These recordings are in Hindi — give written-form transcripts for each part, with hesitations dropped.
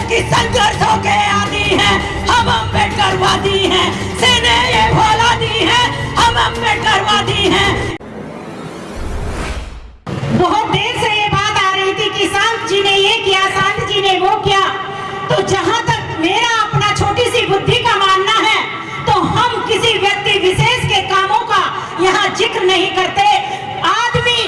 की संघर्षों के आदि हैं, हम अम्बेडकरवादी हैं, सीने ये फौलादी हैं, हम अम्बेडकरवादी हैं। बहुत देर से ये बात आ रही थी कि शांत जी ने ये किया, शांत जी ने वो किया। तो जहां तक मेरा अपना छोटी सी बुद्धि का मानना है, तो हम किसी व्यक्ति विशेष के कामों का यहाँ जिक्र नहीं करते। आदमी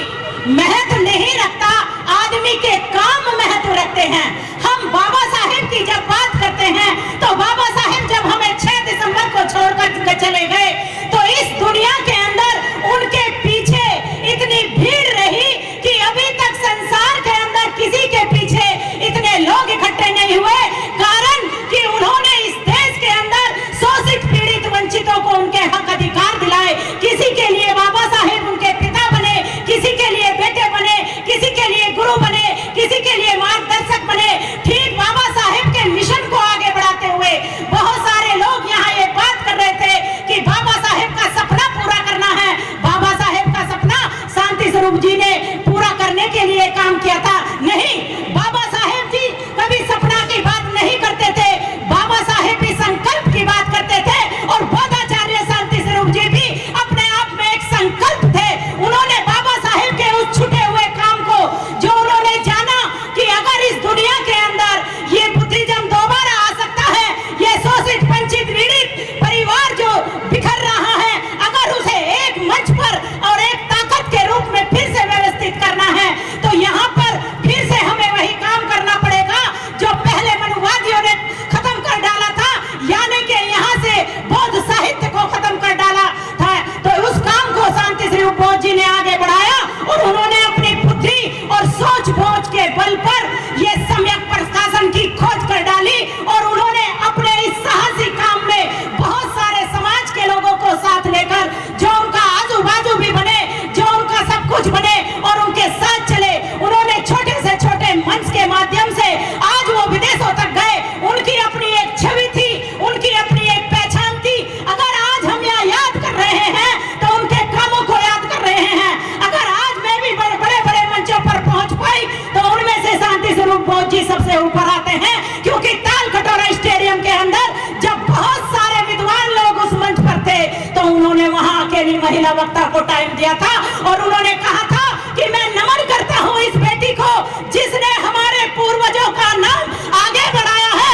महत्व नहीं रखता, आदमी के काम महत्व रखते हैं। हम बाबा साहेब की जब बात करते हैं, तो बाबा साहेब जब हमें 6 दिसंबर को छोड़कर चले गए, तो इस दुनिया के अंदर उनके पीछे इतनी भीड़ रही कि अभी तक संसार के अंदर किसी के पीछे इतने लोग इकट्ठे नहीं हुए। कारण कि उन्होंने इस देश के अंदर शोषित, पीड़ित, वंचितों को उनके हक अधिकार दिलाए। किसी के लिए बाबा साहेब उनके पिता बने, किसी के लिए बेटे बने, किसी के लिए गुरु बने, किसी के लिए मार्गदर्शक बने। ठीक बाबा साहेब के मिशन को आगे बढ़ाते हुए बहुत सारे लोग यहाँ ये बात कर रहे थे कि बाबा साहेब का सपना पूरा करना है। बाबा साहेब का सपना शांति स्वरूप जी ने पूरा करने के लिए काम किया था। नहीं, बाबा साहेब जी कभी सपना की बात नहीं करते थे, बाबा साहेब भी संकल्प की बात करते थे। और बोधाचार्य शांति स्वरूप जी भी अपने आप में एक संकल्प थे। उन्होंने बाबा साहेब के उस छूटे हुए काम को, जो उन्होंने जाना कि अगर इस दुनिया के अंदर ये बुद्धिज्म दोबारा आ सकता है, ये शोषित, वंचित, पीड़ित परिवार जो बिखर रहा है, अगर उसे एक मंच पर और एक ताकत के रूप में फिर से व्यवस्थित करना है, तो यहाँ पर फिर से हमें वही काम करना पड़ेगा जो पहले मनुवादियों ने खत्म कर डाला था, यानी कि यहाँ से बौद्ध साहित्य को खत्म कर डाला था। तो उस काम को शांति स्वरूप बौद्ध जी ने आगे बढ़ाया और उन्होंने अपनी बुद्धि और सोच बूझ के बल पर ये सम्यक प्रशासन की खोज कर डाली। और उन्होंने अपने इस साहसी काम में बहुत सारे समाज के लोगों को साथ लेकर, जो उनका आजू बाजू भी बने, जो उनका सब कुछ बने और उनके साथ चले। उन्होंने छोटे से छोटे मंच के माध्यम से आज वो विदेशों तक गए। उनकी अपनी एक छवि थी, उनकी अपनी एक पहचान थी। अगर आज हम यहाँ याद कर रहे हैं, तो उनके कामों को याद कर रहे हैं। अगर आज मैं भी बड़े बड़े मंचों पर पहुंच पाई, तो उनमें से शांति स्वरूप बौद्ध जी सबसे ऊपर आते हैं। क्योंकि ताल कटोरा स्टेडियम के अंदर जब बहुत सारे विद्वान लोग उस मंच पर थे, तो उन्होंने वहां अकेली महिला वक्ता को टाइम दिया था और उन्होंने कहा था कि मैं नमन करता हूं इस बेटी को जिसने हमारे पूर्वजों का नाम आगे बढ़ाया है,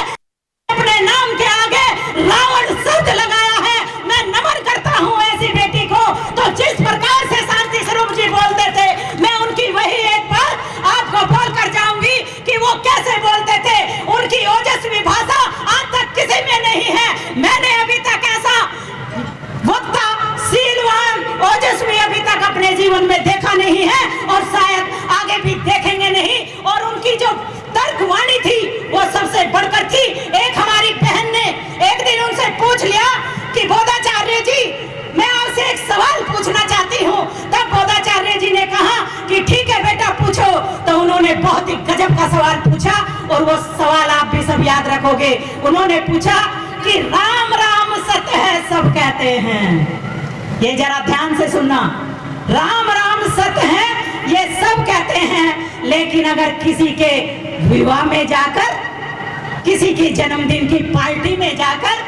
अपने नाम के आगे रावण शब्द लगाया है। मैं नमन करता हूं ऐसी बेटी को। तो जिस प्रकार से शांति स्वरूप जी बोलते थे, मैं उनकी वही एक बात आपको बोलकर जाऊंगी कि वो कैसे बोलते थे। उनकी ओजस्वी भाषा आज तक किसी में नहीं है। मैंने अभी तक ऐसा वक्ता, शीलवान, ओजस्वी अभी तक अपने जीवन में देखा नहीं है और शायद आगे भी देखेंगे नहीं। और उनकी जो तर्कवाणी थी वो सबसे बढ़कर थी। एक हमारी बहन ने एक दिन उनसे पूछ लिया कि बोधाचार्य जी, मैं आपसे एक सवाल पूछना चाहती हूँ। तब बोधाचार्य जी ने कहा कि ठीक है बेटा पूछो। तो उन्होंने बहुत ही गजब का सवाल पूछा और वो सवाल आप भी सब याद रखोगे। उन्होंने पूछा कि राम राम सत्य है सब कहते हैं। ये जरा ध्यान से सुनना, राम राम सत्य है ये सब कहते हैं, लेकिन अगर किसी के विवाह में जाकर, किसी की जन्मदिन की पार्टी में जाकर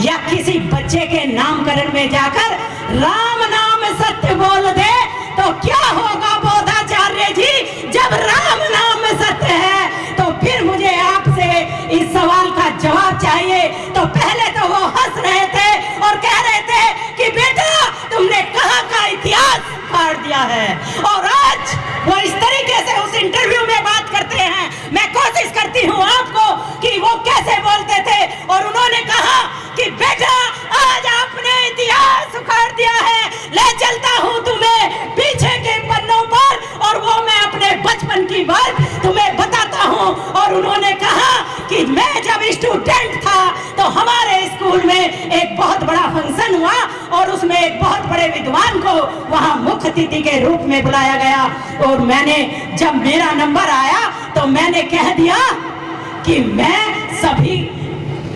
या किसी बच्चे के नामकरण में जाकर राम नाम सत्य बोल दे, तो क्या होगा बोधाचार्य जी? जब राम नाम सत्य है, तो फिर मुझे आपसे इस सवाल का जवाब चाहिए। तो पहले तो वो हंस रहे थे और कह रहे थे कि बेटा तुमने कहाँ का इतिहास फाड़ दिया है। और आज वो इस तरीके से उस इंटरव्यू में बात करते हैं। मैं कोशिश करती हूँ आपको कि वो कैसे बोलते थे। और उन्होंने कहा कि बेटा आज आपने इतिहास उखाड़ दिया है, ले चलता हूँ तुम्हें पीछे के पन्नों पर, और वो मैं अपने बचपन की बात तुम्हें बताता हूँ। और उन्होंने कहा कि मैं जब स्टूडेंट था तो हमारे स्कूल में एक बहुत बड़ा फंक्शन हुआ और उसमें एक बहुत बड़े विद्वान को वहाँ मुख्य अतिथि के रूप में बुलाया गया। और मैंने जब मेरा नंबर आया तो मैंने कह दिया कि मैं सभी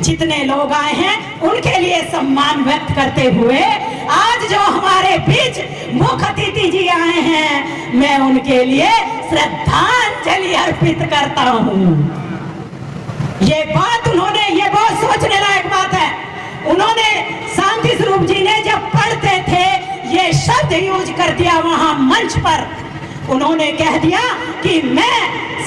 जितने लोग आए हैं उनके लिए सम्मान व्यक्त करते हुए आज जो हमारे बीच मुख्य अतिथि जी आए हैं, मैं उनके लिए श्रद्धांजलि अर्पित करता हूँ। ये बात उन्होंने, ये बहुत सोचने लायक बात है। उन्होंने शांति स्वरूप जी ने जब पढ़ते थे ये शब्द यूज कर दिया वहां मंच पर, उन्होंने कह दिया कि मैं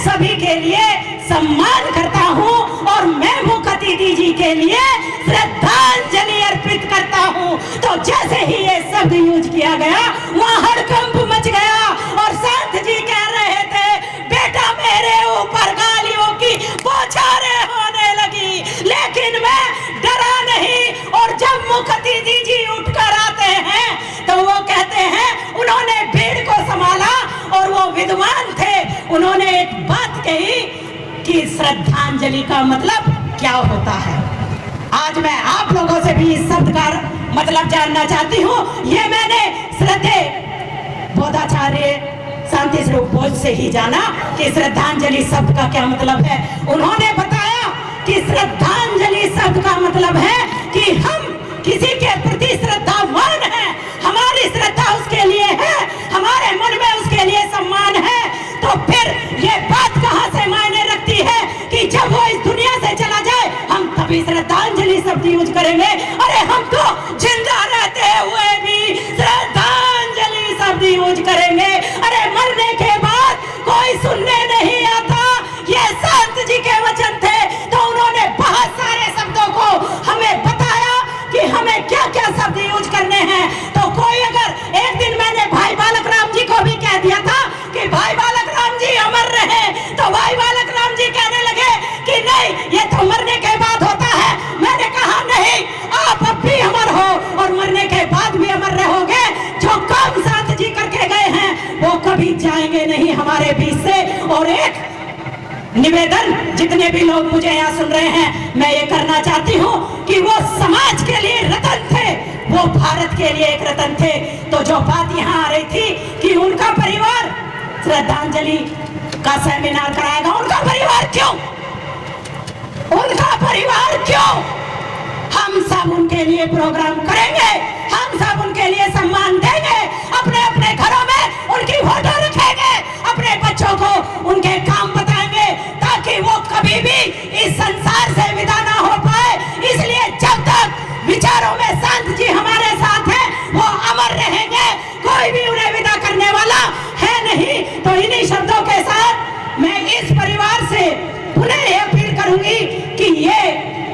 सभी के लिए सम्मान करता हूं और मैं मुख अतिथि जी के लिए श्रद्धांजलि अर्पित करता हूं। तो जैसे ही ये शब्द यूज किया गया वहां हड़कंप मच गया और संत जी कह रहे थे बेटा मेरे ऊपर गालियों की बौछारें होने लगी, लेकिन मैं डरा नहीं। और जब मुख अतिथि जी उठकर आते हैं तो वो कहते हैं, उन्होंने भीड़ को संभाला और वो विद्वान थे, उन्होंने एक बात कही कि श्रद्धांजलि का मतलब क्या होता है। आज मैं आप लोगों से भी इस शब्द का मतलब जानना चाहती हूँ। ये मैंने श्रद्धेय बोधाचार्य शांति स्वरूप बोध से ही जाना कि श्रद्धांजलि शब्द का क्या मतलब है। उन्होंने बताया कि श्रद्धांजलि शब्द का मतलब है कि हम किसी के प्रति श्रद्धावान हैं, हमारी श्रद्धा उसके लिए है, हमारे मन में उसके लिए सम्मान है। तो फिर ये बात कहाँ से मायने रखती है कि जब वो इस दुनिया से चला जाए हम तभी श्रद्धांजलि शब्द यूज करेंगे। अरे हम तो जिंदा रहते हुए भी श्रद्धांजलि शब्द यूज करेंगे। अरे मरने के बाद कोई सुनने नहीं आता। ये संत जी के वचन थे तो उन्होंने बहुत सारे शब्दों को हमें बताया कि हमें क्या क्या शब्द यूज करने हैं। तो कोई अगर एक दिन मैंने भाई बालक राम जी को भी कह दिया था कि भाई बालक राम जी अमर रहे, तो भाई बालक राम जी कहने लगे कि नहीं ये तो मरने के बाद होता है। मैंने कहा नहीं, आप अब भी अमर हो और मरने के बाद भी अमर रहोगे। जो काम संत जी करके गए हैं वो कभी जाएंगे नहीं हमारे बीच से। और एक निवेदन, जितने भी लोग मुझे यहाँ सुन रहे हैं, मैं ये करना चाहती हूँ कि वो समाज के लिए रतन थे, वो भारत के लिए एक रतन थे। तो जो बात यहाँ आ रही थी कि उनका परिवार श्रद्धांजलि का सेमिनार कराएगा, उनका परिवार क्यों, उनका परिवार क्यों? हम सब उनके लिए प्रोग्राम करेंगे, हम सब उनके लिए सम्मान देंगे, अपने अपने घरों में उनकी फोटो रखेंगे, अपने बच्चों को उनके काम बताएंगे ताकि वो कभी भी इस संसार से विदा ना हो पाए। इसलिए जब तक विचारों में संत जी हमारे साथ हैं वो अमर रहेंगे, कोई भी उन्हें विदा करने वाला है नहीं। तो इन्हीं शब्दों के साथ मैं इस परिवार से पुनः यह अपील करूंगी कि ये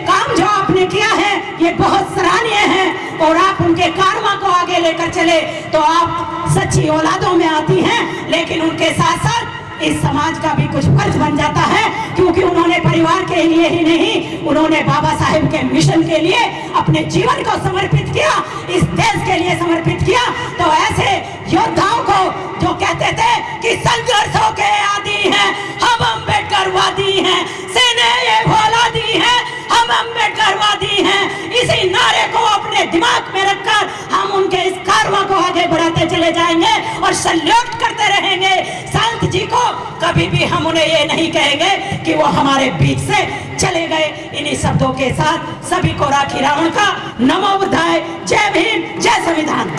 काम जो आपने किया है ये बहुत सराहनीय है और आप उनके कारवा को आगे लेकर चले तो आप सच्ची औलादों में आती हैं। लेकिन उनके साथ साथ इस समाज का भी कुछ फर्ज बन जाता है, क्योंकि उन्होंने परिवार के लिए ही नहीं, उन्होंने बाबा साहेब के मिशन के लिए अपने जीवन को समर्पित किया, इस देश के लिए समर्पित किया। तो ऐसे योद्धाओं को जो कहते थे कि संघर्षों के आदि हैं हम अम्बेडकरवादी हैं, सेने ये फौलादी हैं हम अम्बेडकरवादी हैं, इसी नारे को अपने दिमाग में रखकर हम उनके इस कारवां को आगे बढ़ाते चले जाएंगे और सल्यूट करते रहेंगे। संत जी को कभी भी हम उन्हें ये नहीं कहेंगे कि वो हमारे बीच से चले गए। इन्हीं शब्दों के साथ सभी को राखी रावण का नमो बुद्धाय। जय भीम, जय संविधान।